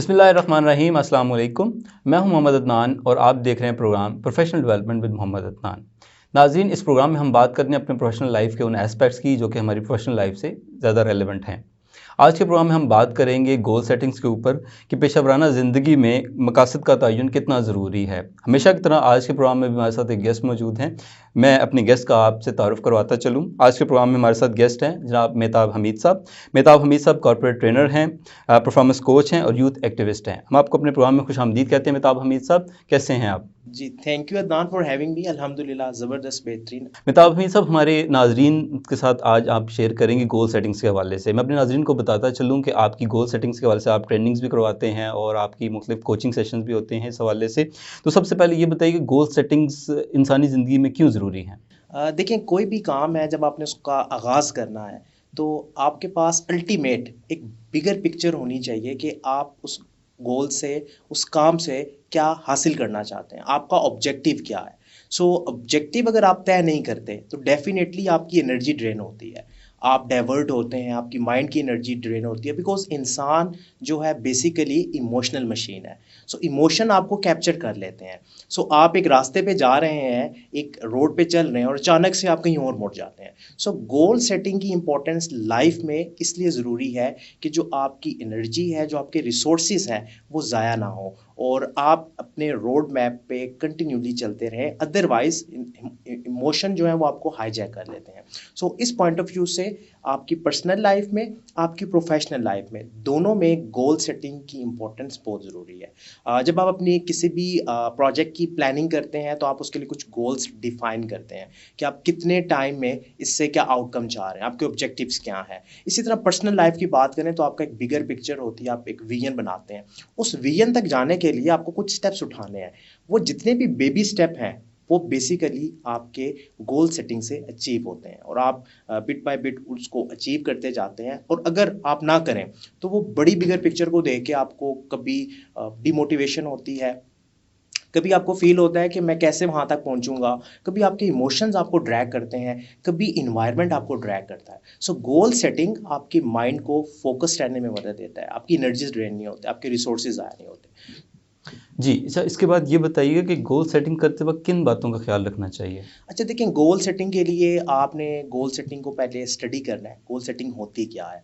बिस्मिल्लाहिर्रहमानिर्रहीम, अस्सलाम वालेकुम। मैं हूं मोहम्मद अदनान और आप देख रहे हैं program professional development with Mohammad Adnan. नाज़रीन, इस प्रोग्राम में हम बात करते हैं अपने प्रोफेशनल लाइफ के उन एस्पेक्ट्स की जो कि हमारी प्रोफेशनल लाइफ से ज़्यादा रेलेवेंट हैं। आज के प्रोग्राम में हम बात करेंगे गोल सेटिंग्स के ऊपर कि पेशेवराना ज़िंदगी में मकासद का तयन कितना ज़रूरी है। हमेशा की तरह आज के प्रोग्राम में भी हमारे साथ एक गेस्ट मौजूद हैं। मैं अपने गेस्ट का आपसे तारुफ़ करवाता चलूँ। आज के प्रोग्राम में हमारे साथ गेस्ट हैं जनाब मेहताब हमीद साहब। मेहताब हमीद साहब कॉर्पोरेट ट्रेनर हैं, परफॉर्मेंस कोच हैं और यूथ एक्टिविस्ट हैं। हम आपको अपने प्रोग्राम में खुशामदीद कहते हैं। मेहताब हमीद साहब, कैसे हैं आप? जी, thank you Adnan for having me. अल्हम्दुलिल्लाह, ज़बरदस्त, बेहतरीन। मेहताब हमीद साहब, हमारे नाजरीन के साथ आज आप शेयर करेंगे गोल सेटिंग्स के हवाले से। मैं अपने नाजरीन को बताता चलूँ कि आपकी गोल सेटिंग्स के हवाले से आप ट्रेनिंग्स भी करवाते हैं और आपकी मुख्तलिफ कोचिंग सेशंस भी होते हैं इस हवाले से। तो सबसे पहले ये बताइए कि गोल सेटिंग्स इंसानी ज़िंदगी में क्यों ज़रूरी हैं? देखें, कोई भी काम है जब आपने उसका आगाज़ करना है तो आपके पास अल्टीमेट एक बिगर पिक्चर होनी चाहिए कि आप उस गोल से, उस काम से क्या हासिल करना चाहते हैं, आपका ऑब्जेक्टिव क्या है। सो ऑब्जेक्टिव अगर आप तय नहीं करते तो डेफिनेटली आपकी एनर्जी ड्रेन होती है, आप डाइवर्ट होते हैं, आपकी माइंड की एनर्जी ड्रेन होती है, बिकॉज इंसान जो है बेसिकली इमोशनल मशीन है। सो इमोशन आपको कैप्चर कर लेते हैं। सो आप एक रास्ते पे जा रहे हैं, एक रोड पे चल रहे हैं और अचानक से आप कहीं और मुड़ जाते हैं। सो गोल सेटिंग की इंपॉर्टेंस लाइफ में इसलिए ज़रूरी है कि जो आपकी एनर्जी है, जो आपके रिसोर्सेज हैं, वो ज़ाया ना हो और आप अपने रोड मैप पे कंटिन्यूली चलते रहें। अदरवाइज इमोशन जो है वो आपको हाईजैक कर लेते हैं। सो इस पॉइंट ऑफ व्यू से आपकी पर्सनल लाइफ में, आपकी प्रोफेशनल लाइफ में, दोनों में गोल सेटिंग की इंपॉर्टेंस बहुत ज़रूरी है। जब आप अपनी किसी भी प्रोजेक्ट की प्लानिंग करते हैं तो आप उसके लिए कुछ गोल्स डिफाइन करते हैं कि आप कितने टाइम में इससे क्या आउटकम चाह रहे हैं, आपके ऑब्जेक्टिव्स क्या हैं। इसी तरह पर्सनल लाइफ की बात करें तो आपका एक बिगर पिक्चर होती है, आप एक विजन बनाते हैं। उस विजन तक जाने के लिए आपको कुछ स्टेप्स उठाने हैं। वो जितने भी बेबी स्टेप हैं वो बेसिकली आपके गोल सेटिंग से अचीव होते हैं और आप बिट बाय बिट उसको अचीव करते जाते हैं। और अगर आप ना करें तो वो बड़ी बिगर पिक्चर को देख के आपको कभी डिमोटिवेशन होती है, कभी आपको फील होता है कि मैं कैसे वहाँ तक पहुँचूँगा, कभी आपके इमोशंस आपको ड्रैग करते हैं, कभी इन्वायरमेंट आपको ड्रैग करता है। सो गोल सेटिंग आपकी माइंड को फोकस रहने में मदद देता है, आपकी एनर्जीज ड्रेन नहीं होते, आपके रिसोर्सेज ज़ाया नहीं होते। जी, अच्छा, इसके बाद ये बताइए कि गोल सेटिंग करते वक्त किन बातों का ख्याल रखना चाहिए? अच्छा, देखिए, गोल सेटिंग के लिए आपने गोल सेटिंग को पहले स्टडी करना है, गोल सेटिंग होती क्या है।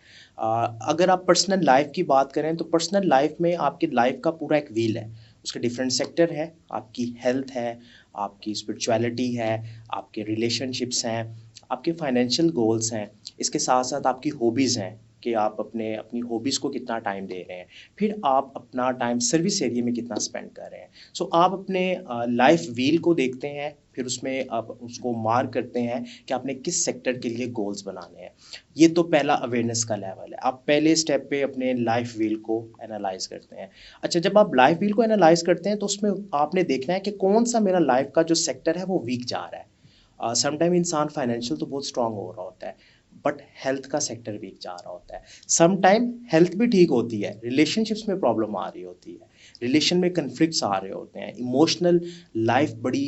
अगर आप पर्सनल लाइफ की बात करें तो पर्सनल लाइफ में आपकी लाइफ का पूरा एक व्हील है, उसके डिफरेंट सेक्टर है। आपकी हेल्थ है, आपकी स्पिरिचुअलिटी है, आपके रिलेशनशिप्स हैं, आपके फाइनेंशियल गोल्स हैं, इसके साथ साथ आपकी हॉबीज़ हैं कि आप अपनी हॉबीज़ को कितना टाइम दे रहे हैं, फिर आप अपना टाइम सर्विस एरिया में कितना स्पेंड कर रहे हैं। सो आप अपने लाइफ व्हील को देखते हैं, फिर उसमें आप उसको मार्क करते हैं कि आपने किस सेक्टर के लिए गोल्स बनाने हैं। ये तो पहला अवेयरनेस का लेवल है, आप पहले स्टेप पे अपने लाइफ व्हील को एनालाइज करते हैं। अच्छा, जब आप लाइफ व्हील को एनालाइज करते हैं तो उसमें आपने देखना है कि कौन सा मेरा लाइफ का जो सेक्टर है वो वीक जा रहा है। समटाइम इंसान फाइनेंशियल तो बहुत स्ट्रांग हो रहा होता है बट हेल्थ का सेक्टर वीक जा रहा होता है। सम टाइम हेल्थ भी ठीक होती है, रिलेशनशिप्स में प्रॉब्लम आ रही होती है, रिलेशन में कन्फ्लिक्ट्स आ रहे होते हैं, इमोशनल लाइफ बड़ी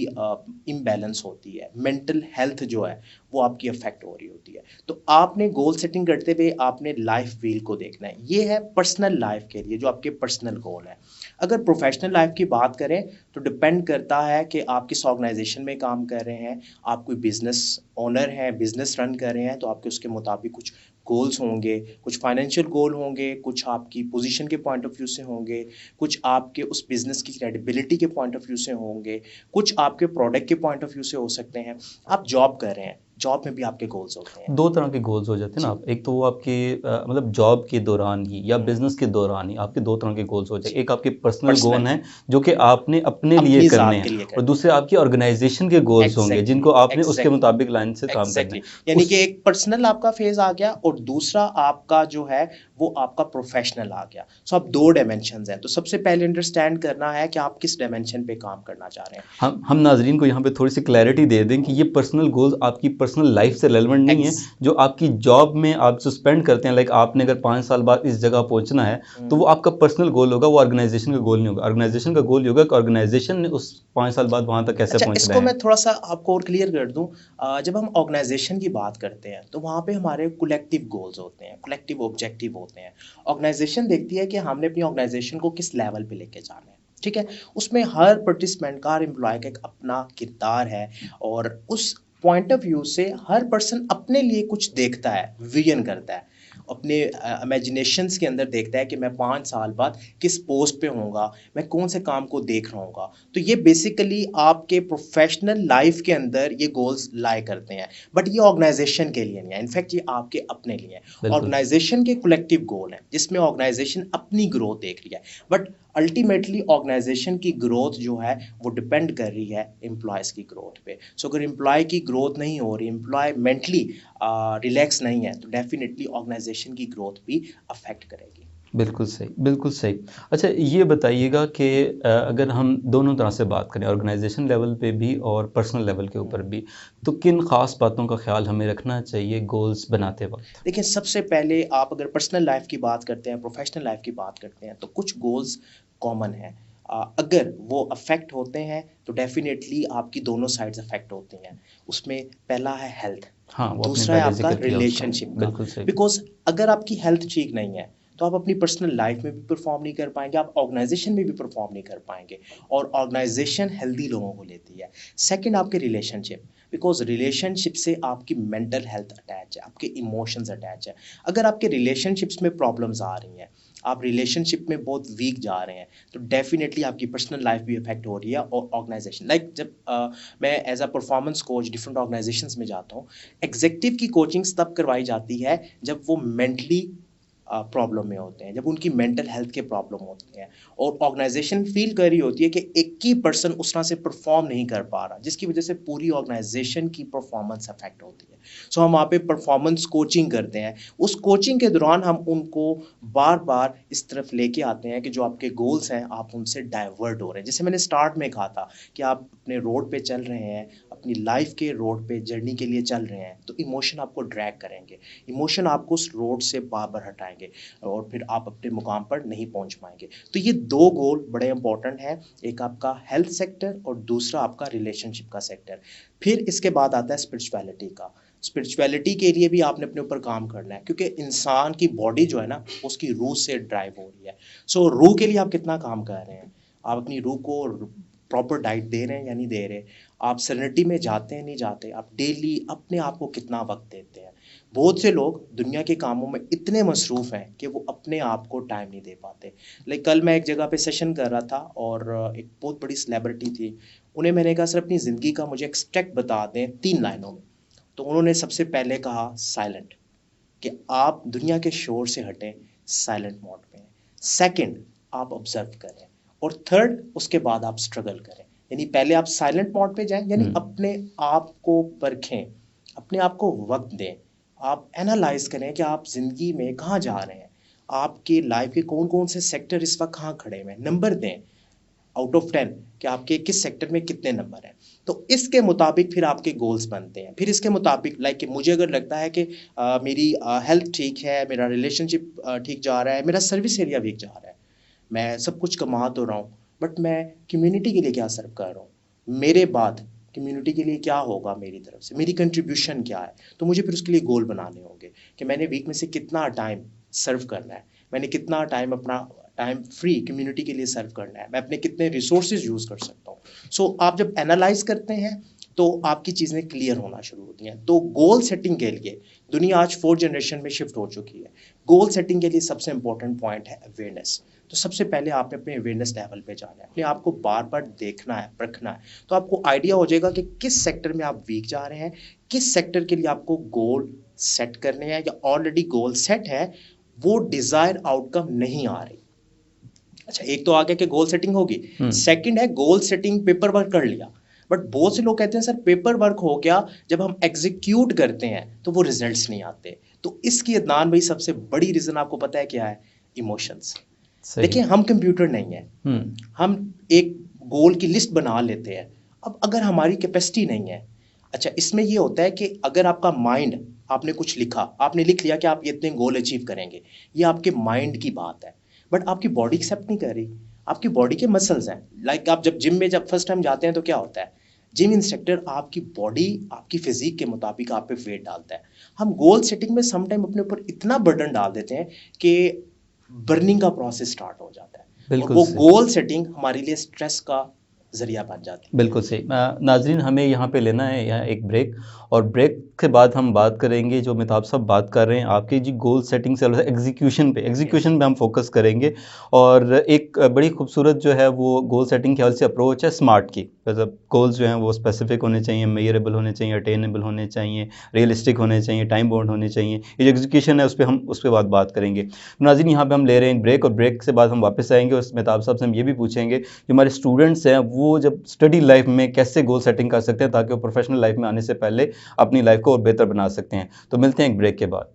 इम्बैलेंस होती है, मेंटल हेल्थ जो है वो आपकी अफेक्ट हो रही होती है। तो आपने गोल सेटिंग करते हुए आपने लाइफ व्हील को देखना है। ये है पर्सनल लाइफ के लिए जो आपके पर्सनल गोल है। अगर प्रोफेशनल लाइफ की बात करें तो डिपेंड करता है कि आप किस ऑर्गेनाइजेशन में काम कर रहे हैं, आप कोई बिजनेस ओनर हैं, बिजनेस रन कर रहे हैं तो आपके उसके मुताबिक कुछ गोल्स होंगे, कुछ फाइनेंशियल गोल होंगे, कुछ आपकी पोजीशन के पॉइंट ऑफ व्यू से होंगे, कुछ आपके उस बिज़नेस की क्रेडिबिलिटी के पॉइंट ऑफ व्यू से होंगे, कुछ आपके प्रोडक्ट के पॉइंट ऑफ व्यू से हो सकते हैं। आप जॉब कर रहे हैं, जॉब में भी आपके गोल्स होते हैं। दो तरह के गोल्स हो जाते हैं ना जी, आप, एक तो वो आपके मतलब जॉब के दौरान ही या हम्म, बिजनेस के दौरान ही आपके दो तरह के गोल्स हो जाए। जी, एक आपके पर्सनल गोल पर्सनल, हैं जो कि आपने अपने लिए अपनी करने ज़ात के हैं लिए और करने दूसरे हैं। आपकी ऑर्गेनाइजेशन के गोल्स होंगे एग्जैक्टली, जिनको आपने उसके एग्जैक्टली, मुताबिक लाइन से काम करना एग्जैक्टली। है। यानी उस कि एक पर्सनल आपका फेज आ गया और दूसरा आपका जो है वो आपका प्रोफेशनल आ गया। सो अब दो डायमेंशंस हैं, तो सबसे पहले अंडरस्टैंड करना है कि आप किस डायमेंशन पे काम करना चाह रहे हैं। हम नाजरीन को यहाँ पे थोड़ी सी क्लैरिटी दे दें कि ये पर्सनल गोल्स आपकी पर्सनल लाइफ से रेलेवेंट नहीं है, जो आपकी जॉब में आप जो स्पेंड करते हैं, लाइक आपने अगर 5 साल बाद इस जगह पहुंचना है तो वो आपका पर्सनल गोल होगा, वो ऑर्गेनाइजेशन का गोल नहीं होगा। ऑर्गेनाइजेशन का गोल होगा कि ऑर्गेनाइजेशन ने उस 5 साल बाद वहां तक कैसे अच्छा, पहुंचना इसको है। मैं थोड़ा सा आपको और क्लियर कर दूं। जब हम ऑर्गेनाइजेशन की बात करते हैं तो वहाँ पे हमारे कलेक्टिव गोल्स होते हैं, कलेक्टिव ऑब्जेक्टिव होते हैं। ऑर्गेनाइजेशन देखती है कि हमने अपनी ऑर्गेनाइजेशन को किस लेवल पे लेके जाना है, ठीक है। उसमें हर पार्टिसिपेंट का, हर एम्प्लॉय का एक अपना किरदार है, और उस पॉइंट ऑफ व्यू से हर पर्सन अपने लिए कुछ देखता है, विजन करता है, अपने इमेजिनेशंस के अंदर देखता है कि मैं 5 साल बाद किस पोस्ट पे होऊंगा, मैं कौन से काम को देख रहा हूँ। तो ये बेसिकली आपके प्रोफेशनल लाइफ के अंदर ये गोल्स लाई करते हैं, बट ये ऑर्गेनाइजेशन के लिए नहीं है, इनफैक्ट ये आपके अपने लिए है। बिल्कुल ऑर्गेनाइजेशन के कलेक्टिव गोल है जिसमें ऑर्गेनाइजेशन अपनी ग्रोथ देख रही है, बट अल्टीमेटली ऑर्गेनाइजेशन की ग्रोथ जो है वो डिपेंड कर रही है एम्प्लॉयज़ की ग्रोथ पे। सो अगर एम्प्लॉय की ग्रोथ नहीं हो रही, एम्प्लॉय मेंटली रिलैक्स नहीं है, तो डेफिनेटली ऑर्गेनाइजेशन की ग्रोथ भी अफेक्ट करेगी। बिल्कुल सही, बिल्कुल सही। अच्छा, ये बताइएगा कि अगर हम दोनों तरह से बात करें, ऑर्गेनाइजेशन लेवल पे भी और पर्सनल लेवल के ऊपर भी, तो किन खास बातों का ख्याल हमें रखना चाहिए गोल्स बनाते वक्त? देखिए, सबसे पहले आप अगर पर्सनल लाइफ की बात करते हैं, प्रोफेशनल लाइफ की बात करते हैं, तो कुछ गोल्स कॉमन हैं। अगर वो अफेक्ट होते हैं तो डेफिनेटली आपकी दोनों साइड्स अफेक्ट होती हैं। उसमें पहला है हेल्थ, हाँ, वो आपने दूसरा है पहले आपका ज़िक्र किया उसका। रिलेशनशिप का। बिल्कुल सही। बिकॉज अगर आपकी हेल्थ ठीक नहीं है तो आप अपनी पर्सनल लाइफ में भी परफॉर्म नहीं कर पाएंगे, आप ऑर्गेनाइजेशन में भी परफॉर्म नहीं कर पाएंगे, और ऑर्गेनाइजेशन हेल्दी लोगों को लेती है। सेकंड, आपके रिलेशनशिप, बिकॉज रिलेशनशिप से आपकी मेंटल हेल्थ अटैच है, आपके इमोशंस अटैच है। अगर आपके रिलेशनशिप्स में प्रॉब्लम्स आ रही हैं, आप रिलेशनशिप में बहुत वीक जा रहे हैं, तो डेफिनेटली आपकी पर्सनल लाइफ भी अफेक्ट हो रही है। और ऑर्गेनाइजेशन लाइक जब मैं as a performance coach different organizations में जाता हूँ, एग्जीक्यूटिव की कोचिंग्स तब करवाई जाती है जब वो मेंटली प्रॉब्लम में होते हैं, जब उनकी मेंटल हेल्थ के प्रॉब्लम होती हैं, और ऑर्गेनाइजेशन फील कर रही होती है कि एक ही पर्सन उस तरह से परफॉर्म नहीं कर पा रहा, जिसकी वजह से पूरी ऑर्गेनाइजेशन की परफॉर्मेंस अफेक्ट होती है। सो हम वहाँ पे परफॉर्मेंस कोचिंग करते हैं। उस कोचिंग के दौरान हम उनको बार बार इस तरफ लेके आते हैं कि जो आपके गोल्स हैं आप उनसे डाइवर्ट हो रहे हैं। जैसे मैंने स्टार्ट में कहा था कि आप अपने रोड पे चल रहे हैं, अपनी लाइफ के रोड पे जर्नी के लिए चल रहे हैं, तो इमोशन आपको ड्रैग करेंगे, इमोशन आपको उस रोड से बार बार हटाएंगे, और फिर आप अपने मुकाम पर नहीं पहुंच पाएंगे। तो ये दो गोल बड़े इंपॉर्टेंट हैं, एक आपका हेल्थ सेक्टर और दूसरा आपका रिलेशनशिप का सेक्टर। फिर इसके बाद आता है स्पिरिचुअलिटी का। स्पिरिचुअलिटी के लिए भी आपने अपने ऊपर काम करना है, क्योंकि इंसान की बॉडी जो है ना, उसकी रूह से ड्राइव हो रही है। सो रूह के लिए आप कितना काम कर रहे हैं, आप अपनी रूह को प्रॉपर डाइट दे रहे हैं या नहीं दे रहे, आप सेरेनिटी में जाते हैं नहीं जाते, आप डेली अपने आप को कितना वक्त देते हैं। बहुत से लोग दुनिया के कामों में इतने मसरूफ़ हैं कि वो अपने आप को टाइम नहीं दे पाते। लाइक कल मैं एक जगह पे सेशन कर रहा था, और एक बहुत बड़ी सेलिब्रिटी थी, उन्हें मैंने कहा सर अपनी ज़िंदगी का मुझे एक्सट्रैक्ट बता दें 3 लाइनों में। तो उन्होंने सबसे पहले कहा साइलेंट, कि आप दुनिया के शोर से हटें, साइलेंट मोड में। सेकंड, आप ऑब्जर्व करें, और थर्ड उसके बाद आप स्ट्रगल करें। यानी पहले आप साइलेंट मोड पे जाएं, यानी अपने आप को परखें, अपने आप को वक्त दें, आप एनालाइज करें कि आप ज़िंदगी में कहाँ जा रहे हैं, आपकी लाइफ के कौन कौन से सेक्टर इस वक्त कहाँ खड़े हुए हैं, नंबर दें आउट ऑफ 10 कि आपके किस सेक्टर में कितने नंबर हैं। तो इसके मुताबिक फिर आपके गोल्स बनते हैं। फिर इसके मुताबिक लाइक कि मुझे अगर लगता है कि मेरी हेल्थ ठीक है, मेरा रिलेशनशिप ठीक जा रहा है, मेरा सर्विस एरिया वीक जा रहा है, मैं सब कुछ कमा तो रहा हूँ, बट मैं कम्युनिटी के लिए क्या सर्व कर रहा हूँ, मेरे बाद कम्युनिटी के लिए क्या होगा, मेरी तरफ से मेरी कंट्रीब्यूशन क्या है। तो मुझे फिर उसके लिए गोल बनाने होंगे कि मैंने वीक में से कितना टाइम सर्व करना है, मैंने कितना टाइम अपना टाइम फ्री कम्युनिटी के लिए सर्व करना है, मैं अपने कितने रिसोर्सेज यूज़ कर सकता हूँ। सो आप जब एनालाइज करते हैं तो आपकी चीज़ें क्लियर होना शुरू होती हैं। तो गोल सेटिंग के लिए दुनिया आज 4th जनरेशन में शिफ्ट हो चुकी है। गोल सेटिंग के लिए सबसे इंपॉर्टेंट पॉइंट है अवेयरनेस। तो सबसे पहले आपने अपने अवेयरनेस लेवल पे जाना है, अपने आप को बार बार देखना है, परखना है, तो आपको आइडिया हो जाएगा कि किस सेक्टर में आप वीक जा रहे हैं, किस सेक्टर के लिए आपको गोल सेट करने हैं, या ऑलरेडी गोल सेट है वो डिजायर आउटकम नहीं आ रही। अच्छा, एक तो आ गया कि गोल सेटिंग होगी, सेकंड है गोल सेटिंग पेपर वर्क कर लिया, बट बहुत से लोग कहते हैं सर पेपर वर्क हो गया, जब हम एग्जीक्यूट करते हैं तो वो रिजल्ट्स नहीं आते। तो इसकी अदनान भाई सबसे बड़ी रीजन आपको पता है क्या है? इमोशंस। देखिए, हम कंप्यूटर नहीं है, हम एक गोल की लिस्ट बना लेते हैं। अब अगर हमारी कैपेसिटी नहीं है, अच्छा, इसमें ये होता है कि अगर आपका माइंड, आपने कुछ लिखा, आपने लिख लिया कि आप ये इतने गोल अचीव करेंगे, ये आपके माइंड की बात है, बट आपकी बॉडी एक्सेप्ट नहीं कर रही। आपकी बॉडी के मसल्स हैं, लाइक आप जब जिम में जब फर्स्ट टाइम जाते हैं तो क्या होता है, जिम इंस्ट्रक्टर आपकी बॉडी, आपकी फिजिक के मुताबिक आप पे वेट डालता है। हम गोल सेटिंग में सम टाइम अपने ऊपर इतना बर्डन डाल देते हैं कि बर्निंग का प्रोसेस स्टार्ट हो जाता है, और बिल्कुल वो सही। गोल सेटिंग हमारे लिए स्ट्रेस का जरिया बन जाती है। बिल्कुल सही। नाज़रीन, हमें यहाँ पे लेना है यहाँ एक ब्रेक, और ब्रेक के बाद हम बात करेंगे, जो मेहताब साहब बात कर रहे हैं आपकी जी गोल सेटिंग से एग्जीक्यूशन पे, एग्जीक्यूशन पे हम फोकस करेंगे। और एक बड़ी खूबसूरत जो है वो गोल सेटिंग के हवाले से अप्रोच है स्मार्ट की। मतलब गोल्स जो हैं वो स्पेसिफिक होने चाहिए, मेजरेबल होने चाहिए, अटेनेबल होने चाहिए, रियलिस्टिक होने चाहिए, टाइम बाउंड होने चाहिए। ये जो एग्जीक्यूशन है उस पर हम उसके बाद बात करेंगे। नाज़रीन, यहाँ पे हम ले रहे हैं ब्रेक, और ब्रेक से बाद हम वापस आएंगे और मेहताब साहब से हम ये भी पूछेंगे कि हमारे स्टूडेंट्स हैं वो जब स्टडी लाइफ में कैसे गोल सेटिंग कर सकते हैं ताकि वो प्रोफेशनल लाइफ में आने से पहले अपनी लाइफ को और बेहतर बना सकते हैं। तो मिलते हैं एक ब्रेक के बाद।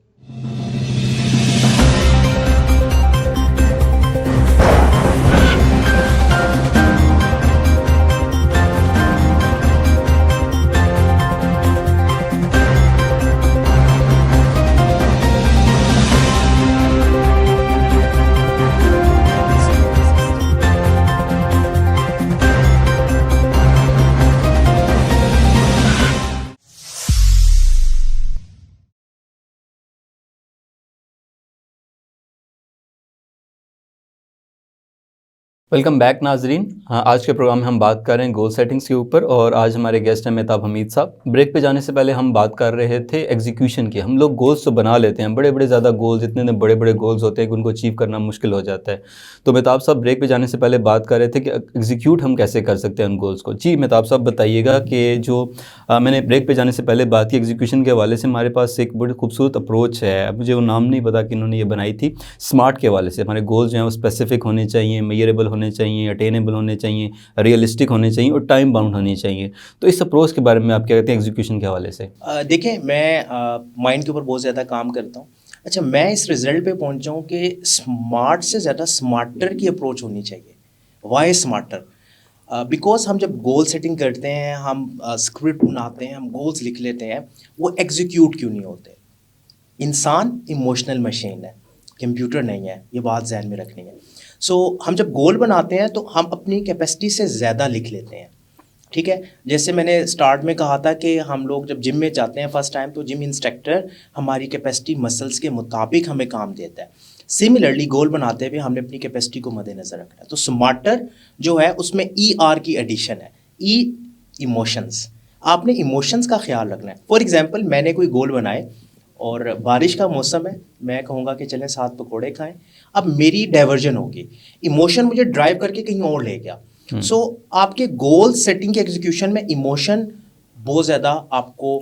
वेलकम बैक नाजरीन। हाँ, आज के प्रोग्राम में हम बात कर रहे हैं गोल सेटिंग्स के ऊपर, और आज हमारे गेस्ट हैं मेहताब हमीद साहब। ब्रेक पे जाने से पहले हम बात कर रहे थे एग्जीक्यूशन की। हम लोग गोल्स तो बना लेते हैं, बड़े बड़े ज़्यादा गोल्स, इतने बड़े बड़े गोल्स होते हैं कि उनको अचीव करना मुश्किल हो जाता है। तो मेहताब साहब ब्रेक पे जाने से पहले बात कर रहे थे कि एग्जीक्यूट हम कैसे कर सकते हैं उन गोल्स को। जी मेहताब साहब बताइएगा कि जो मैंने ब्रेक पे जाने से पहले बात की एग्जीक्यूशन के हवाले से, हमारे पास एक बड़ी खूबसूरत अप्रोच है, अब मुझे वो नाम नहीं पता कि इन्होंने ये बनाई थी, स्मार्ट के हवाले से। हमारे गोल्स जो हैं वो स्पेसिफिक होने चाहिए, मेजरेबल होने चाहिए, अटेनेबल होने चाहिए, रियलिस्टिक होने चाहिए और टाइम बाउंड होने चाहिए। तो इस अप्रोच के बारे में आप क्या कहते हैं एग्जीक्यूशन के हवाले से? देखिए, मैं माइंड के ऊपर बहुत ज़्यादा काम करता हूँ। अच्छा, मैं इस रिज़ल्ट पे पहुँचा हूँ कि स्मार्ट से ज़्यादा स्मार्टर की अप्रोच होनी चाहिए। Y smarter? बिकॉज हम जब गोल सेटिंग करते हैं, हम स्क्रिप्ट बनाते हैं, हम गोल्स लिख लेते हैं, वो एग्जीक्यूट क्यों नहीं होते? इंसान इमोशनल मशीन है, कंप्यूटर नहीं है, ये बात ज़हन में रखनी है। हम जब गोल बनाते हैं तो हम अपनी कैपेसिटी से ज़्यादा लिख लेते हैं, ठीक है। जैसे मैंने स्टार्ट में कहा था कि हम लोग जब जिम में जाते हैं फर्स्ट टाइम, तो जिम इंस्ट्रक्टर हमारी कैपेसिटी मसल्स के मुताबिक हमें काम देता है। सिमिलरली गोल बनाते हुए हमने अपनी कैपेसिटी को मद्देनज़र रखना है। तो स्मार्टर जो है उसमें ER की एडिशन है, इमोशंस। आपने इमोशंस का ख्याल रखना है। फॉर एग्जाम्पल, मैंने कोई गोल बनाए और बारिश का मौसम है, मैं कहूँगा कि चलें 7 पकौड़े खाएं। अब मेरी डाइवर्जन होगी, इमोशन मुझे ड्राइव करके कहीं और ले गया। आपके गोल सेटिंग के एग्जीक्यूशन में इमोशन बहुत ज़्यादा आपको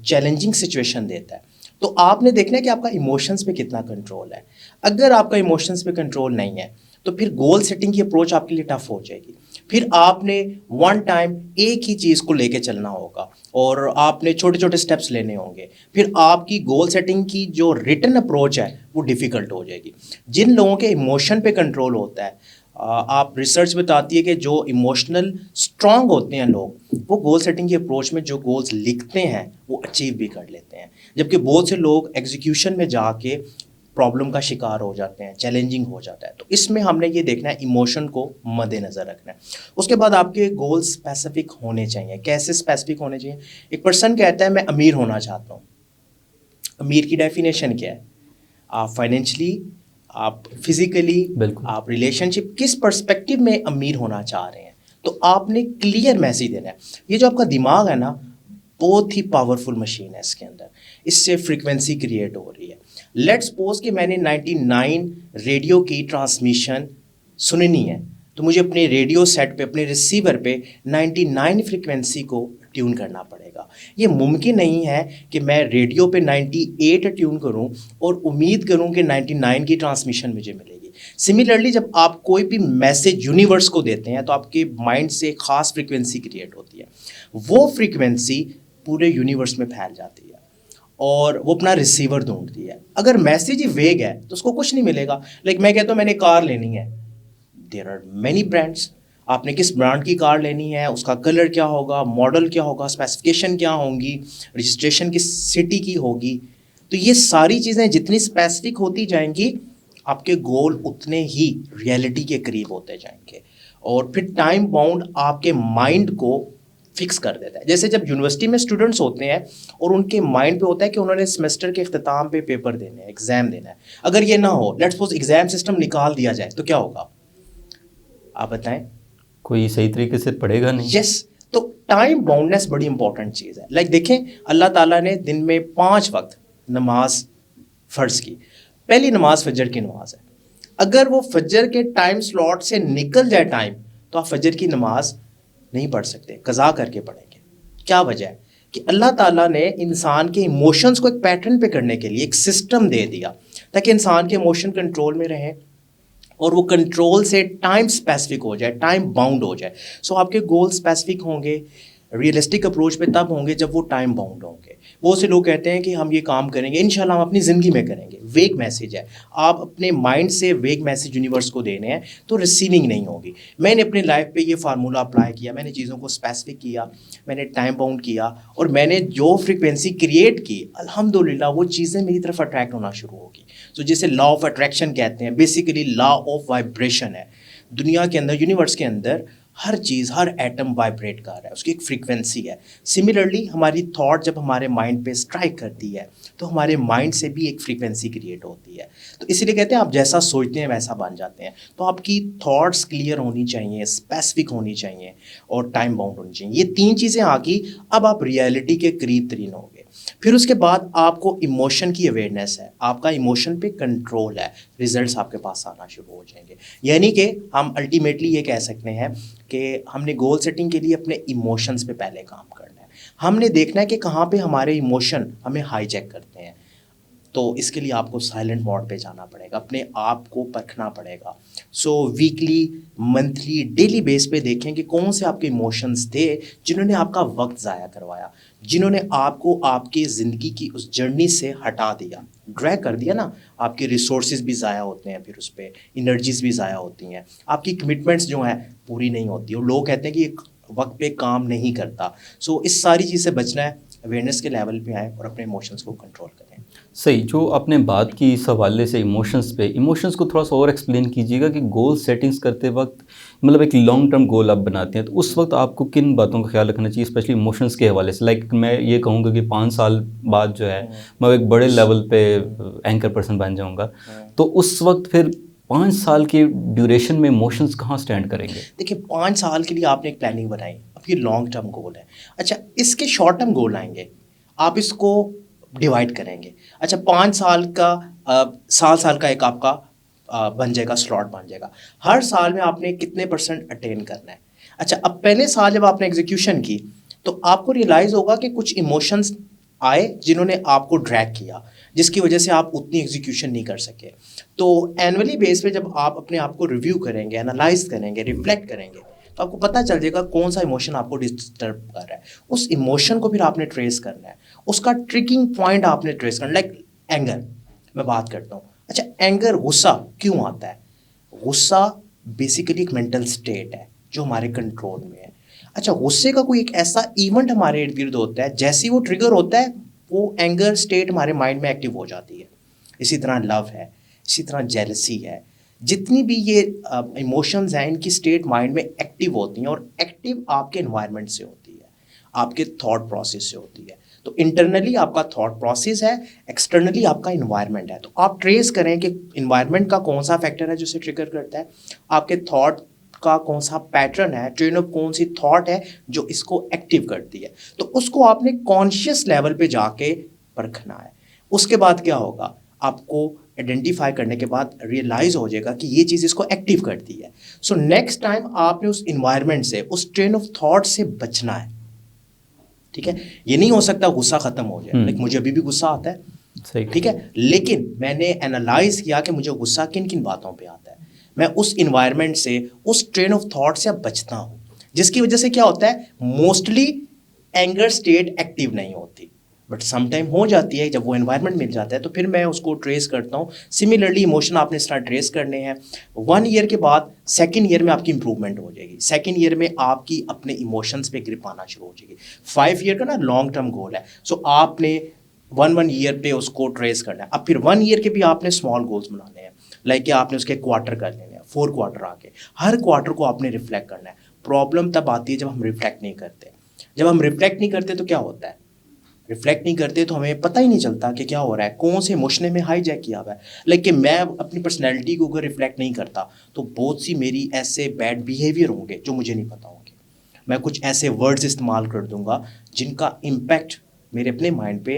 चैलेंजिंग सिचुएशन देता है। तो आपने देखना है कि आपका इमोशंस पे कितना कंट्रोल है। अगर आपका इमोशंस पे कंट्रोल नहीं है तो फिर गोल सेटिंग की अप्रोच आपके लिए टफ हो जाएगी। फिर आपने वन टाइम एक ही चीज़ को लेके चलना होगा और आपने छोटे छोटे स्टेप्स लेने होंगे। फिर आपकी गोल सेटिंग की जो रिटन अप्रोच है वो डिफ़िकल्ट हो जाएगी। जिन लोगों के इमोशन पे कंट्रोल होता है, आप रिसर्च बताती है कि जो इमोशनल स्ट्रांग होते हैं लोग, वो गोल सेटिंग की अप्रोच में जो गोल्स लिखते हैं वो अचीव भी कर लेते हैं। जबकि बहुत से लोग एग्जीक्यूशन में जाके प्रॉब्लम का शिकार हो जाते हैं, चैलेंजिंग हो जाता है। तो इसमें हमने ये देखना है, इमोशन को मद्देनज़र रखना है। उसके बाद आपके गोल स्पेसिफिक होने चाहिए। कैसे स्पेसिफिक होने चाहिए? एक पर्सन कहता है मैं अमीर होना चाहता हूँ। अमीर की डेफिनेशन क्या है? आप फाइनेंशियली, आप फिजिकली, आप रिलेशनशिप, किस पर्सपेक्टिव में अमीर होना चाह रहे हैं, तो आपने क्लियर मैसेज देना है। ये जो आपका दिमाग है ना, बहुत ही पावरफुल मशीन है, इसके अंदर इससे फ्रीक्वेंसी क्रिएट हो रही है। लेट्स सपोज कि मैंने 99 रेडियो की ट्रांसमिशन सुननी है, तो मुझे अपने रेडियो सेट पे, अपने रिसीवर पे 99 फ्रीक्वेंसी को ट्यून करना पड़ेगा। ये मुमकिन नहीं है कि मैं रेडियो पे 98 ट्यून करूं और उम्मीद करूं कि 99 की ट्रांसमिशन मुझे मिलेगी। सिमिलरली, जब आप कोई भी मैसेज यूनिवर्स को देते हैं तो आपके माइंड से खास फ्रीक्वेंसी क्रिएट होती है। वो फ्रीक्वेंसी पूरे यूनिवर्स में फैल जाती है और वो अपना रिसीवर ढूंढती है। अगर मैसेज ही वेग है तो उसको कुछ नहीं मिलेगा। लाइक मैं कहता हूँ मैंने कार लेनी है, देयर आर मेनी ब्रांड्स। आपने किस ब्रांड की कार लेनी है, उसका कलर क्या होगा, मॉडल क्या होगा, स्पेसिफिकेशन क्या होंगी, रजिस्ट्रेशन किस सिटी की होगी। तो ये सारी चीज़ें जितनी स्पेसिफिक होती जाएंगी, आपके गोल उतने ही रियलिटी के करीब होते जाएंगे। और फिर टाइम बाउंड आपके माइंड को फिक्स कर देता है। जैसे जब यूनिवर्सिटी में स्टूडेंट्स होते हैं और उनके माइंड पे होता है कि उन्होंने सेमेस्टर के अख्ताम पे पेपर देने हैं, एग्जाम देना है, अगर ये ना हो, लेट्स सपोज एग्जाम सिस्टम निकाल दिया जाए, तो क्या होगा, आप बताएं। कोई सही तरीके से पढ़ेगा नहीं। यस, तो टाइम बाउंडनेस बड़ी इंपॉर्टेंट चीज़ है। लाइक देखें, अल्लाह ताला ने दिन में 5 वक्त नमाज फ़र्ज की। पहली नमाज फजर की नमाज है। अगर वो फजर के टाइम स्लॉट से निकल जाए टाइम, तो आप फजर की नमाज नहीं पढ़ सकते, कज़ा करके पढ़ेंगे। क्या वजह है कि अल्लाह ताला ने इंसान के इमोशंस को एक पैटर्न पे करने के लिए एक सिस्टम दे दिया, ताकि इंसान के इमोशन कंट्रोल में रहें और वो कंट्रोल से टाइम स्पेसिफिक हो जाए, टाइम बाउंड हो जाए। सो आपके गोल स्पेसिफिक होंगे, रियलिस्टिक अप्रोच पे तब होंगे जब वो टाइम बाउंड होंगे। बहुत से लोग कहते हैं कि हम ये काम करेंगे, इंशाल्लाह हम अपनी ज़िंदगी में करेंगे। वेग मैसेज है, आप अपने माइंड से वेग मैसेज यूनिवर्स को देने हैं, तो रिसीविंग नहीं होगी। मैंने अपनी लाइफ पे ये फार्मूला अप्लाई किया, मैंने चीज़ों को स्पेसिफिक किया, मैंने टाइम बाउंड किया, और मैंने जो फ्रिक्वेंसी क्रिएट की, अल्हम्दुलिल्लाह वो चीज़ें मेरी तरफ अट्रैक्ट होना शुरू होगी। तो जैसे लॉ ऑफ अट्रैक्शन कहते हैं, बेसिकली लॉ ऑफ वाइब्रेशन है। दुनिया के अंदर, यूनिवर्स के अंदर हर चीज़, हर एटम वाइब्रेट कर रहा है, उसकी एक फ्रीक्वेंसी है। सिमिलरली हमारी थॉट जब हमारे माइंड पे स्ट्राइक करती है, तो हमारे माइंड से भी एक फ्रीक्वेंसी क्रिएट होती है। तो इसीलिए कहते हैं आप जैसा सोचते हैं वैसा बन जाते हैं। तो आपकी थॉट्स क्लियर होनी चाहिए, स्पेसिफिक होनी चाहिए, और टाइम बाउंड होनी चाहिए। ये 3 चीज़ें आ गई, अब आप रियलिटी के करीब तरीन होगे। फिर उसके बाद आपको इमोशन की अवेयरनेस है, आपका इमोशन पे कंट्रोल है, रिजल्ट्स आपके पास आना शुरू हो जाएंगे। यानी कि हम अल्टीमेटली ये कह सकते हैं कि हमने गोल सेटिंग के लिए अपने इमोशंस पे पहले काम करना है। हमने देखना है कि कहाँ पे हमारे इमोशन हमें हाईजैक करते हैं। तो इसके लिए आपको साइलेंट मोड पे जाना पड़ेगा, अपने आप को परखना पड़ेगा। सो वीकली, मंथली, डेली बेस पे देखें कि कौन से आपके इमोशंस थे जिन्होंने आपका वक्त ज़ाया करवाया, जिन्होंने आपको आपकी ज़िंदगी की उस जर्नी से हटा दिया, ड्रैग कर दिया ना। आपके रिसोर्सेज भी ज़ाया होते हैं, फिर उस पर इनर्जीज भी ज़ाया होती हैं, आपकी कमिटमेंट्स जो हैं पूरी नहीं होती, और लोग कहते हैं कि ये वक्त पे काम नहीं करता। सो इस सारी चीज़ से बचना है, अवेयरनेस के लेवल पे आए और अपने इमोशंस को कंट्रोल करें। सही, जो आपने बात की इस हवाले से इमोशंस पे, इमोशंस को थोड़ा सा और एक्सप्लेन कीजिएगा कि गोल सेटिंग्स करते वक्त, मतलब एक लॉन्ग टर्म गोल आप बनाते हैं, तो उस वक्त आपको किन बातों का ख्याल रखना चाहिए, स्पेशली इमोशंस के हवाले से। लाइक मैं ये कहूँगा कि 5 साल बाद जो है मैं एक बड़े लेवल पे एंकर पर्सन बन जाऊँगा, तो उस वक्त फिर 5 साल के ड्यूरेशन में इमोशंस कहाँ स्टैंड करेंगे? देखिए, 5 साल के लिए आपने एक प्लानिंग बनाई, अब ये लॉन्ग टर्म गोल है। अच्छा, इसके शॉर्ट टर्म गोल आएंगे, आप इसको डिवाइड करेंगे। अच्छा, 5 साल का साल का एक आपका बन जाएगा, स्लॉट बन जाएगा। हर साल में आपने कितने % अटेन करना है। अच्छा, अब पहले साल जब आपने एग्जीक्यूशन की, तो आपको रियलाइज़ होगा कि कुछ इमोशंस आए जिन्होंने आपको ड्रैग किया, जिसकी वजह से आप उतनी एग्जीक्यूशन नहीं कर सके। तो एनुअली बेस पे जब आप अपने आप को रिव्यू करेंगे, एनालाइज करेंगे, रिफ्लेक्ट करेंगे, तो आपको पता चल जाएगा कौन सा इमोशन आपको डिस्टर्ब कर रहा है। उस इमोशन को फिर आपने ट्रेस करना है, उसका ट्रिगिंग पॉइंट आपने ट्रेस करना। लाइक एंगर, मैं बात करता हूँ। अच्छा, एंगर, गुस्सा क्यों आता है? गुस्सा बेसिकली एक मेंटल स्टेट है जो हमारे कंट्रोल में है। अच्छा, गुस्से का कोई एक ऐसा इवेंट हमारे इर्द गिर्द होता है, जैसे ही वो ट्रिगर होता है, वो एंगर स्टेट हमारे माइंड में एक्टिव हो जाती है। इसी तरह लव है, इसी तरह जेलसी है। जितनी भी ये इमोशंस हैं, इनकी स्टेट माइंड में एक्टिव होती हैं, और एक्टिव आपके एनवायरनमेंट से होती है, आपके थॉट प्रोसेस से होती है। तो इंटरनली आपका थॉट प्रोसेस है, एक्सटर्नली आपका इन्वायरमेंट है। तो आप ट्रेस करें कि इन्वायरमेंट का कौन सा फैक्टर है जो इसे ट्रिगर करता है, आपके थॉट का कौन सा पैटर्न है, ट्रेन ऑफ कौन सी थॉट है जो इसको एक्टिव करती है। तो उसको आपने कॉन्शियस लेवल पे जाके परखना है। उसके बाद क्या होगा, आपको आइडेंटिफाई करने के बाद रियलाइज हो जाएगा कि ये चीज़ इसको एक्टिव करती है। सो नेक्स्ट टाइम आपने उस इन्वायरमेंट से, उस ट्रेन ऑफ थॉट से बचना है। ठीक है, ये नहीं हो सकता गुस्सा खत्म हो जाए। लाइक मुझे अभी भी गुस्सा आता है, ठीक है, लेकिन मैंने एनालाइज किया कि मुझे गुस्सा किन किन बातों पे आता है। मैं उस इन्वायरमेंट से, उस ट्रेन ऑफ थॉट से अब बचता हूँ, जिसकी वजह से क्या होता है, मोस्टली एंगर स्टेट एक्टिव नहीं होती। बट समटाइम हो जाती है, जब वो एनवायरनमेंट मिल जाता है तो फिर मैं उसको ट्रेस करता हूँ। सिमिलरली इमोशन आपने इस तरह ट्रेस करने हैं। 1 ईयर के बाद सेकेंड ईयर में आपकी इंप्रूवमेंट हो जाएगी, सेकेंड ईयर में आपकी अपने इमोशंस पे ग्रिप आना शुरू हो जाएगी। 5 ईयर का ना लॉन्ग टर्म गोल है, सो आपने 1 ईयर पे उसको ट्रेस करना है। अब फिर 1 ईयर के भी आपने स्मॉल गोल्स बनाने हैं, लाइक कि आपने उसके क्वार्टर कर लेने हैं, 4 क्वार्टर आके हर क्वार्टर को आपने रिफ्लेक्ट करना है। प्रॉब्लम तब आती है जब हम रिफ्लेक्ट नहीं करते। जब हम रिफ्लेक्ट नहीं करते तो क्या होता है, रिफ्लेक्ट नहीं करते तो हमें पता ही नहीं चलता कि क्या हो रहा है, कौन से इमोशन ने में हाईजैक किया हुआ है। लाइक कि मैं अपनी पर्सनैलिटी को अगर रिफ्लेक्ट नहीं करता तो बहुत सी मेरी ऐसे बैड बिहेवियर होंगे जो मुझे नहीं पता होंगे। मैं कुछ ऐसे वर्ड्स इस्तेमाल कर दूंगा जिनका इम्पैक्ट मेरे अपने माइंड पे,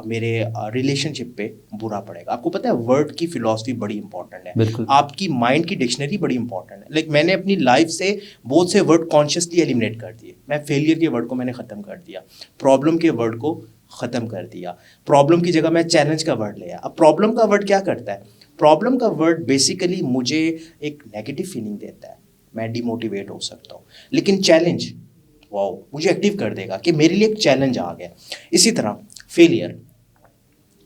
मेरे रिलेशनशिप पे बुरा पड़ेगा। आपको पता है वर्ड की फिलॉसफी बड़ी इंपॉर्टेंट है, बिल्कुल। आपकी माइंड की डिक्शनरी बड़ी इंपॉर्टेंट है। लाइक मैंने अपनी लाइफ से बहुत से वर्ड कॉन्शियसली एलिमिनेट कर दिए। मैं फेलियर के वर्ड को मैंने ख़त्म कर दिया, प्रॉब्लम के वर्ड को ख़त्म कर दिया, प्रॉब्लम की जगह मैं चैलेंज का वर्ड लिया। अब प्रॉब्लम का वर्ड क्या करता है, प्रॉब्लम का वर्ड बेसिकली मुझे एक नेगेटिव फीलिंग देता है, मैं डिमोटिवेट हो सकता हूँ। लेकिन चैलेंज, वाओ, मुझे एक्टिव कर देगा कि मेरे लिए एक चैलेंज आ गया। इसी तरह फेलियर,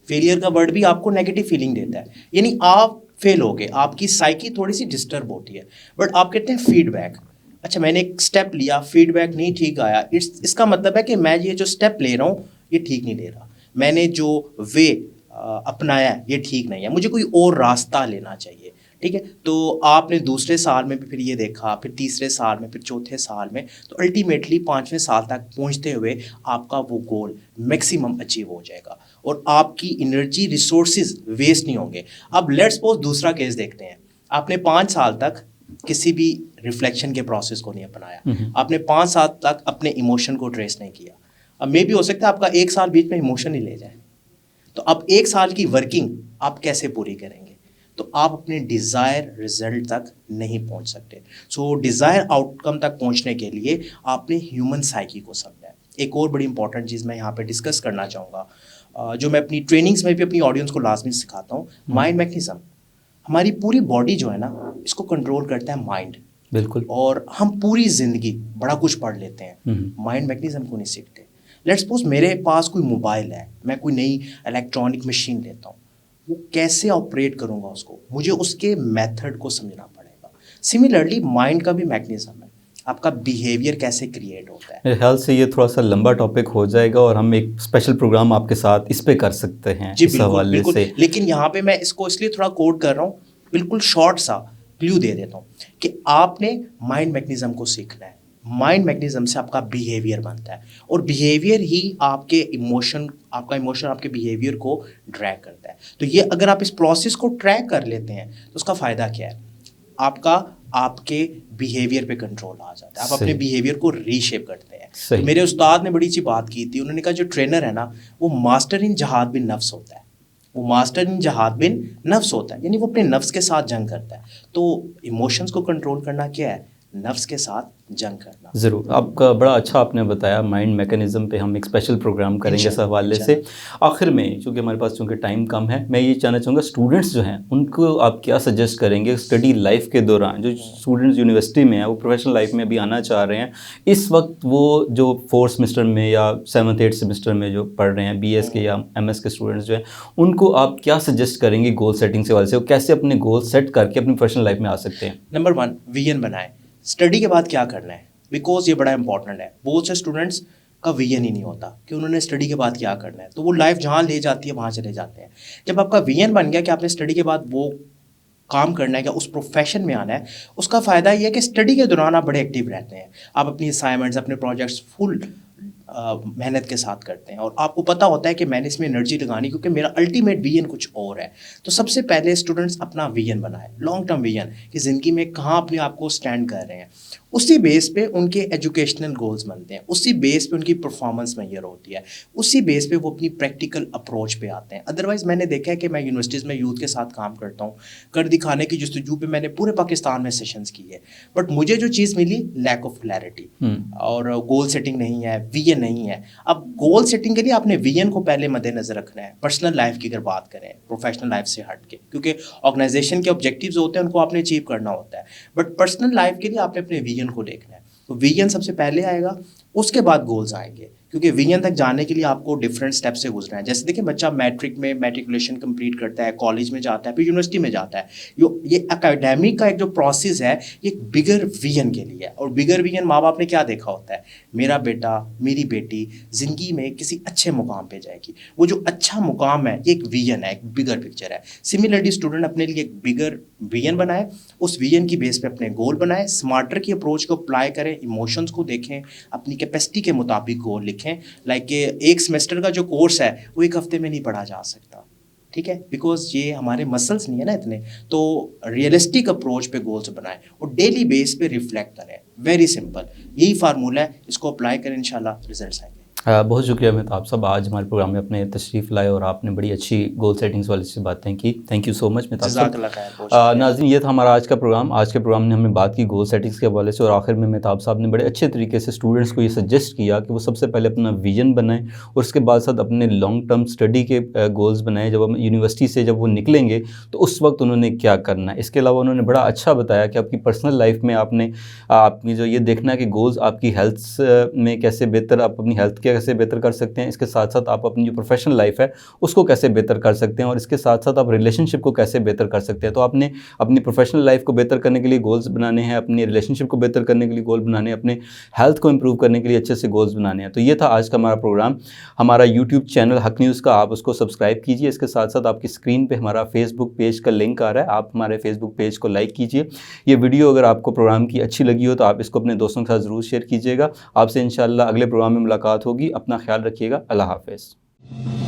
फेलियर का वर्ड भी आपको नेगेटिव फीलिंग देता है, यानी आप फेल हो गए, आपकी साइकी थोड़ी सी डिस्टर्ब होती है। बट आप कहते हैं फीडबैक, अच्छा मैंने एक स्टेप लिया, फीडबैक नहीं ठीक आया, इसका मतलब है कि मैं ये जो स्टेप ले रहा हूँ ये ठीक नहीं ले रहा, मैंने जो वे अपनाया ये ठीक नहीं है, मुझे कोई और रास्ता लेना चाहिए। ठीक है, तो आपने दूसरे साल में भी फिर ये देखा, फिर तीसरे साल में, फिर चौथे साल में, तो अल्टीमेटली 5वें साल तक पहुंचते हुए आपका वो गोल मैक्सिमम अचीव हो जाएगा और आपकी एनर्जी रिसोर्सेज वेस्ट नहीं होंगे। अब लेट्स सपोज दूसरा केस देखते हैं, आपने 5 साल तक किसी भी रिफ्लेक्शन के प्रोसेस को नहीं अपनाया, आपने 5 साल तक अपने इमोशन को ट्रेस नहीं किया। अब मे भी हो सकता है आपका 1 साल बीच में इमोशन ही ले जाए, तो अब 1 साल की वर्किंग आप कैसे पूरी करेंगे, तो आप अपने डिज़ायर रिजल्ट तक नहीं पहुंच सकते। सो डिज़ायर आउटकम तक पहुंचने के लिए आपने ह्यूमन साइकी को समझना है। एक और बड़ी इंपॉर्टेंट चीज़ मैं यहाँ पे डिस्कस करना चाहूँगा, जो मैं अपनी ट्रेनिंग्स में भी अपनी ऑडियंस को लाजमी सिखाता हूँ, माइंड मैकेनिज्म। हमारी पूरी बॉडी जो है ना, इसको कंट्रोल करता है माइंड। बिल्कुल। और हम पूरी ज़िंदगी बड़ा कुछ पढ़ लेते हैं, माइंड मैकेनिज्म को नहीं सीखते। लेट्स सपोज मेरे पास कोई मोबाइल है, मैं कोई नई इलेक्ट्रॉनिक मशीन लेता हूँ, वो कैसे ऑपरेट करूँगा उसको, मुझे उसके मेथड को समझना पड़ेगा। सिमिलरली माइंड का भी मैकेनिज्म है, आपका बिहेवियर कैसे क्रिएट होता है। मेरे ख्याल से ये थोड़ा सा लंबा टॉपिक हो जाएगा और हम एक स्पेशल प्रोग्राम आपके साथ इस पे कर सकते हैं जी इस बिल्कुल हवाले बिल्कुल से। लेकिन यहाँ पे मैं इसको इसलिए थोड़ा कोड कर रहा हूँ, बिल्कुल शॉर्ट सा क्लू दे देता हूँ कि आपने माइंड मैकेनिज्म को सीखना है। माइंड मैकेनिज्म से आपका बिहेवियर बनता है और बिहेवियर ही आपके इमोशन, आपका इमोशन आपके बिहेवियर को ड्रैग करता है। तो ये अगर आप इस प्रोसेस को ट्रैक कर लेते हैं तो उसका फ़ायदा क्या है, आपका आपके बिहेवियर पे कंट्रोल आ जाता है, आप अपने बिहेवियर को रीशेप करते हैं। तो मेरे उस्ताद ने बड़ी अच्छी बात की थी, उन्होंने कहा जो ट्रेनर है ना, वो मास्टर इन जहाद बिन नफ्स होता है, वो मास्टर इन जहाद बिन नफ्स होता है, यानी वो अपने नफ्स के साथ जंग करता है। तो इमोशंस को कंट्रोल करना क्या है, नफ्स के साथ जंग करना। ज़रूर, आपका बड़ा अच्छा आपने बताया। माइंड मैकेनिज्म पे हम एक स्पेशल प्रोग्राम करेंगे इस हवाले से। आखिर में चूँकि हमारे पास चूँकि टाइम कम है, मैं ये जानना चाहूँगा स्टूडेंट्स जो हैं उनको आप क्या सजेस्ट करेंगे स्टडी लाइफ के दौरान, जो स्टूडेंट्स यूनिवर्सिटी में हैं वो प्रोफेशनल लाइफ में भी आना चाह रहे हैं, इस वक्त वो जो 4th सेमेस्टर में या 7th 8th सेमेस्टर में जो पढ़ रहे हैं, BS के या MS के स्टूडेंट्स जो हैं, उनको आप क्या सजेस्ट करेंगे गोल सेटिंग से वाले से, वो कैसे अपने गोल सेट करके अपनी प्रोफेशनल लाइफ में आ सकते हैं? नंबर 1, विजन बनाएं, स्टडी के बाद क्या करना है, बिकॉज ये बड़ा इंपॉर्टेंट है। बहुत से स्टूडेंट्स का विजन ही नहीं होता कि उन्होंने स्टडी के बाद क्या करना है, तो वो लाइफ जहाँ ले जाती है वहाँ चले जाते हैं। जब आपका विजन बन गया कि आपने स्टडी के बाद वो काम करना है, क्या उस प्रोफेशन में आना है, उसका फ़ायदा ये है कि स्टडी के दौरान आप बड़े एक्टिव रहते हैं, आप अपनी असाइनमेंट्स, अपने प्रोजेक्ट्स फुल मेहनत के साथ करते हैं और आपको पता होता है कि मैंने इसमें एनर्जी लगानी क्योंकि मेरा अल्टीमेट विजन कुछ और है। तो सबसे पहले स्टूडेंट्स अपना विजन बनाए, लॉन्ग टर्म विजन कि ज़िंदगी में कहाँ अपने आप को स्टैंड कर रहे हैं। उसी बेस पे उनके एजुकेशनल गोल्स बनते हैं, उसी बेस पे उनकी परफॉर्मेंस मेजर होती है, उसी बेस पे वो अपनी प्रैक्टिकल अप्रोच पे आते हैं। अदरवाइज़ मैंने देखा है कि मैं यूनिवर्सिटीज़ में यूथ के साथ काम करता हूँ, कर दिखाने की जस्तजू पे मैंने पूरे पाकिस्तान में सेशंस किए, बट मुझे जो चीज़ मिली लैक ऑफ क्लैरिटी और गोल सेटिंग नहीं है, विजन नहीं है। अब गोल सेटिंग के लिए आपने विजन को पहले मद्देनजर रखना है। पर्सनल लाइफ की अगर बात करें, प्रोफेशनल लाइफ से हट के, क्योंकि ऑर्गेनाइजेशन के ऑब्जेक्टिव्स होते हैं उनको आपने अचीव करना होता है, बट पर्सनल लाइफ के लिए आपने अपने विजन को देखना है। तो विजन सबसे पहले आएगा, उसके बाद गोल्स आएंगे, क्योंकि विजन तक जाने के लिए आपको डिफरेंट स्टेप से गुजरना है। जैसे देखिए, बच्चा मैट्रिक में मैट्रिकुलेशन कंप्लीट करता है, कॉलेज में जाता है, फिर यूनिवर्सिटी में जाता है। ये एकेडमिक का एक जो प्रोसेस है, ये एक बिगर विजन के लिए है। और बिगर विजन माँ बाप ने क्या देखा होता है, मेरा बेटा मेरी बेटी ज़िंदगी में किसी अच्छे मुकाम पे जाएगी। वो जो अच्छा मुकाम है, ये एक विजन है, एक बिगर पिक्चर है। सिमिलरली स्टूडेंट अपने लिए एक बिगर विजन बनाए, उस विजन की बेस पे अपने गोल बनाए, स्मार्टर की अप्रोच को अप्लाई करें, इमोशंस को देखें, अपनी कैपेसिटी के मुताबिक गोल लिखें। लाइक एक सेमेस्टर का जो कोर्स है वो एक हफ्ते में नहीं पढ़ा जा सकता, ठीक है, बिकॉज ये हमारे मसल्स नहीं है ना इतने। तो रियलिस्टिक अप्रोच पे गोल्स बनाएं और डेली बेस पे रिफ्लेक्ट करें। वेरी सिंपल, यही फार्मूला है, इसको अप्लाई करें, इंशाल्लाह रिजल्ट्स आएंगे। बहुत शुक्रिया मेहताब साहब, आज हमारे प्रोग्राम में अपने तशरीफ़ लाए और आपने बड़ी अच्छी गोल सेटिंग्स वाली से बातें की। Thank you so much Mehtab जज़ाकल्लाह खैर, बहुत साहब। शुक्रिया। नाज़रीन, ये था हमारा आज का प्रोग्राम। आज के प्रोग्राम में हमने बात की गोल सेटिंग्स के हवाले से, और आखिर में मेहताब साहब ने बड़े अच्छे तरीके से स्टूडेंट्स को ये सजेस्ट किया कि वो सबसे पहले अपना विजन बनाएं और उसके बाद साथ अपने लॉन्ग टर्म स्टडी के गोल्स बनाएं। जब हम यूनिवर्सिटी से जब वो निकलेंगे तो उस वक्त उन्होंने क्या करना है। इसके अलावा उन्होंने बड़ा अच्छा बताया कि आपकी पर्सनल लाइफ में आपने आपकी जो ये देखना है कि गोल्स आपकी हेल्थ में कैसे बेहतर, आप अपनी हेल्थ के कैसे बेहतर कर सकते हैं। इसके साथ साथ आप अपनी जो प्रोफेशनल लाइफ है उसको कैसे बेहतर कर सकते हैं, और इसके साथ साथ आप रिलेशनशिप को कैसे बेहतर कर सकते हैं। तो आपने अपनी प्रोफेशनल लाइफ को बेहतर करने के लिए गोल्स बनाने हैं, अपनी रिलेशनशिप को बेहतर करने के लिए गोल बनाने हैं, अपने हेल्थ को इंप्रूव करने के लिए अच्छे से गोल्स बनाने हैं। तो ये था आज का हमारा प्रोग्राम। हमारा यूट्यूब चैनल हक न्यूज़ का, आप उसको सब्सक्राइब कीजिए। इसके साथ साथ आपकी स्क्रीन पर हमारा फेसबुक पेज का लिंक आ रहा है, आप हमारे फेसबुक पेज को लाइक कीजिए। ये वीडियो अगर आपको प्रोग्राम की अच्छी लगी हो तो आप इसको अपने दोस्तों के साथ ज़रूर शेयर कीजिएगा। आपसे इंशाल्लाह अगले प्रोग्राम में मुलाकात होगी। अपना ख्याल रखिएगा। अल्लाह हाफ़िज़।